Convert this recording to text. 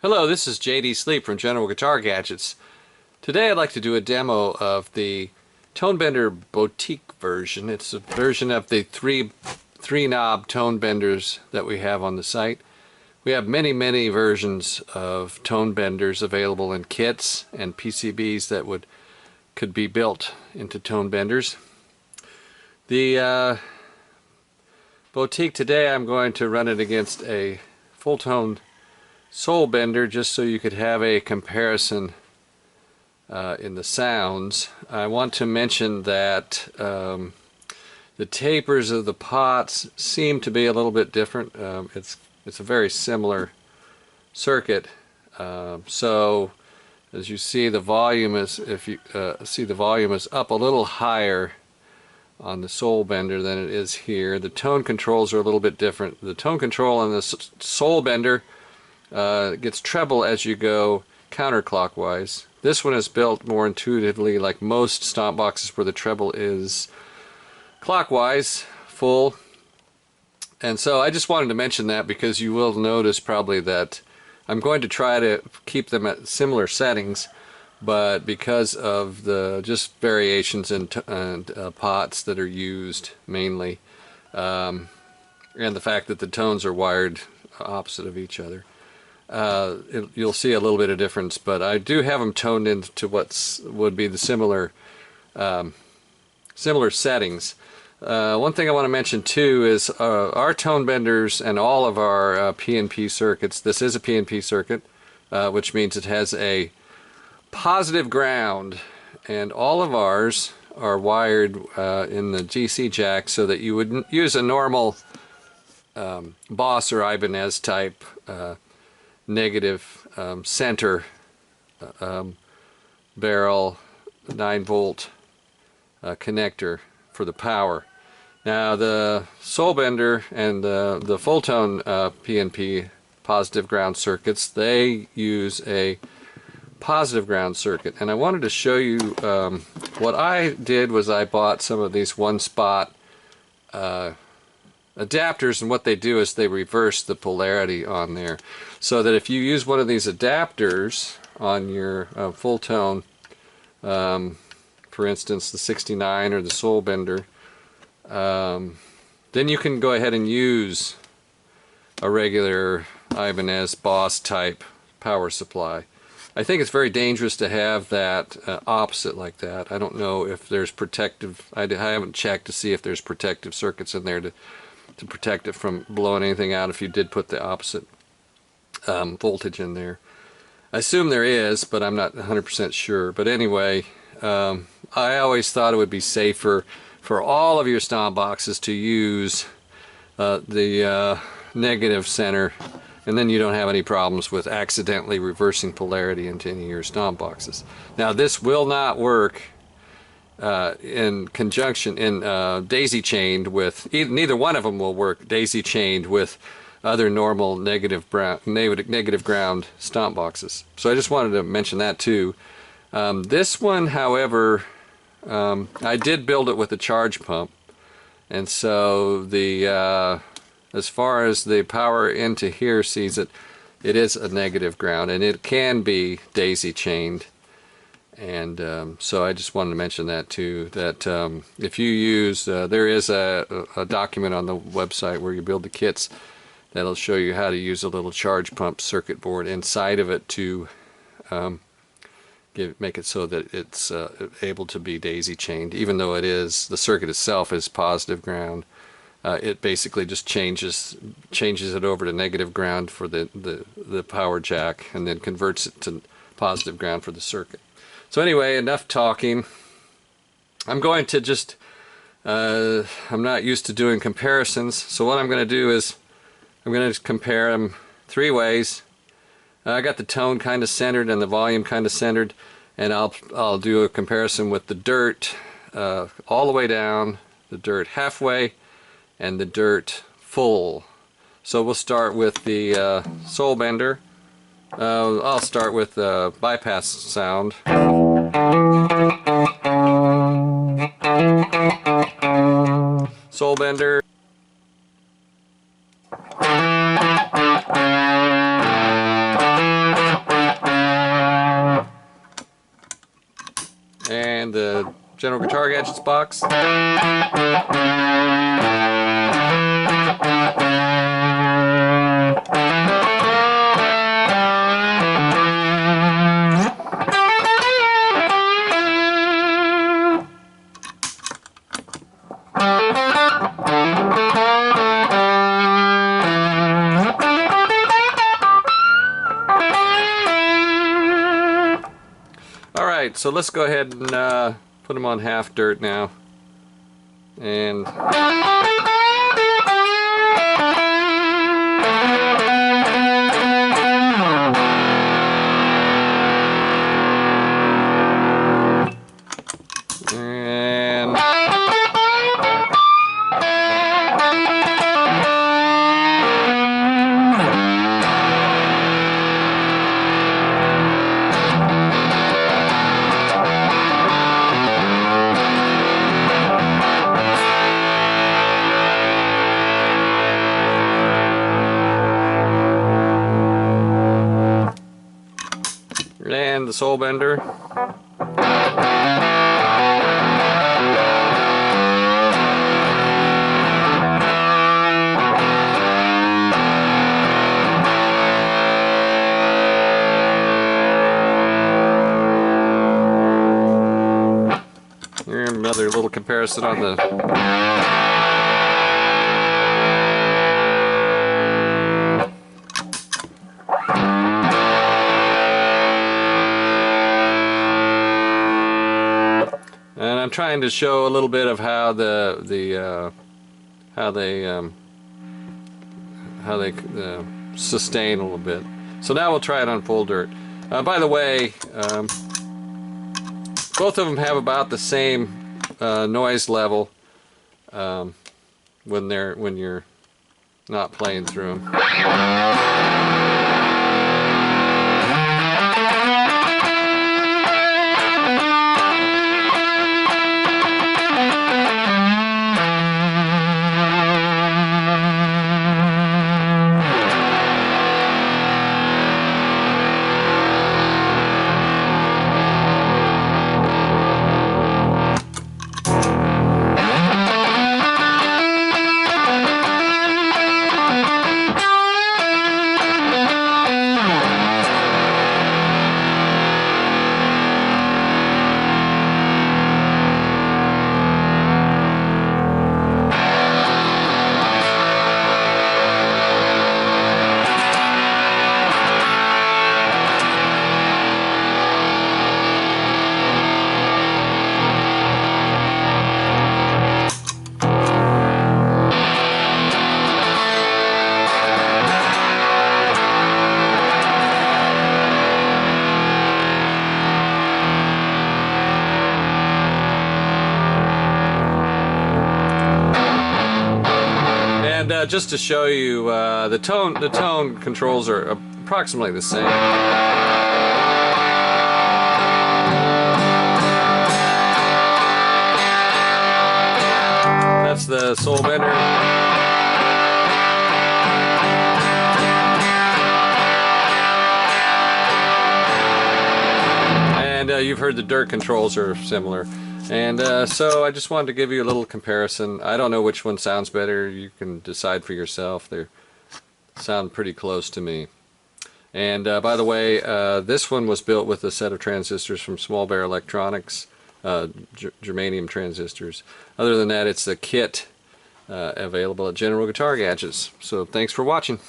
Hello, this is JD Sleep from General Guitar Gadgets. Today I'd like to do a demo of the Tone Bender Boutique version. It's a version of the three knob tone benders that we have on the site. We have many versions of tone benders available in kits and PCBs that could be built into tone benders. The Boutique today, I'm going to run it against a full tone soul bender just so you could have a comparison in the sounds. I want to mention that the tapers of the pots seem to be a little bit different. It's a very similar circuit, so as you see, the volume is, if you see, the volume is up a little higher on the soul bender than it is here. The tone controls are a little bit different. The tone control on the soul bender gets treble as you go counterclockwise. This one is built more intuitively like most stomp boxes where the treble is clockwise, full. And so I just wanted to mention that because you will notice probably that I'm going to try to keep them at similar settings, but because of the just variations in pots that are used mainly, and the fact that the tones are wired opposite of each other, you'll see a little bit of difference, but I do have them toned into what would be the similar settings. One thing I want to mention too is our tone benders and all of our PNP circuits. This is a PNP circuit, which means it has a positive ground, and all of ours are wired in the GC jack so that you would use a normal Boss or Ibanez type negative center barrel 9-volt connector for the power. Now the soul bender and the full tone PNP positive ground circuits, they use a positive ground circuit, and I wanted to show you what I did was I bought some of these one spot adapters, and what they do is they reverse the polarity on there, so that if you use one of these adapters on your full tone, for instance the 69 or the soul bender, then you can go ahead and use a regular Ibanez Boss type power supply. I think it's very dangerous to have that opposite like that. I don't know if there's protective, I haven't checked to see if there's protective circuits in there to protect it from blowing anything out if you did put the opposite voltage in there. I assume there is, but I'm not 100% sure. But anyway, I always thought it would be safer for all of your stomp boxes to use the negative center, and then you don't have any problems with accidentally reversing polarity into any of your stomp boxes. Now this will not work in conjunction, daisy chained with, neither one of them will work daisy chained with other normal negative ground stomp boxes. So I just wanted to mention that too. This one, however, I did build it with a charge pump, and so the as far as the power into here sees it, it is a negative ground, and it can be daisy chained. And so I just wanted to mention that too, that if you use, there is a document on the website where you build the kits that'll show you how to use a little charge pump circuit board inside of it to make it so that it's able to be daisy chained, even though it is, the circuit itself is positive ground. It basically just changes it over to negative ground for the power jack, and then converts it to positive ground for the circuit. So anyway, enough talking. I'm going to just, I'm not used to doing comparisons, so what I'm going to do is I'm going to compare them three ways. I got the tone kind of centered and the volume kind of centered, and I'll do a comparison with the dirt all the way down, the dirt halfway, and the dirt full. So we'll start with the soul bender. I'll start with the bypass sound. Soul bender. General Guitar Gadgets box. Alright, so let's go ahead and put them on half dirt now. And the soul bender. Here's another little comparison on the and I'm trying to show a little bit of how how they sustain a little bit. So now we'll try it on full dirt. By the way, both of them have about the same noise level when you're not playing through them. Just to show you, the tone controls are approximately the same. That's the soul bender. And you've heard the dirt controls are similar. And so I just wanted to give you a little comparison. I don't know which one sounds better. You can decide for yourself. They sound pretty close to me. And by the way, this one was built with a set of transistors from Small Bear Electronics, germanium transistors. Other than that, it's the kit available at General Guitar Gadgets. So thanks for watching.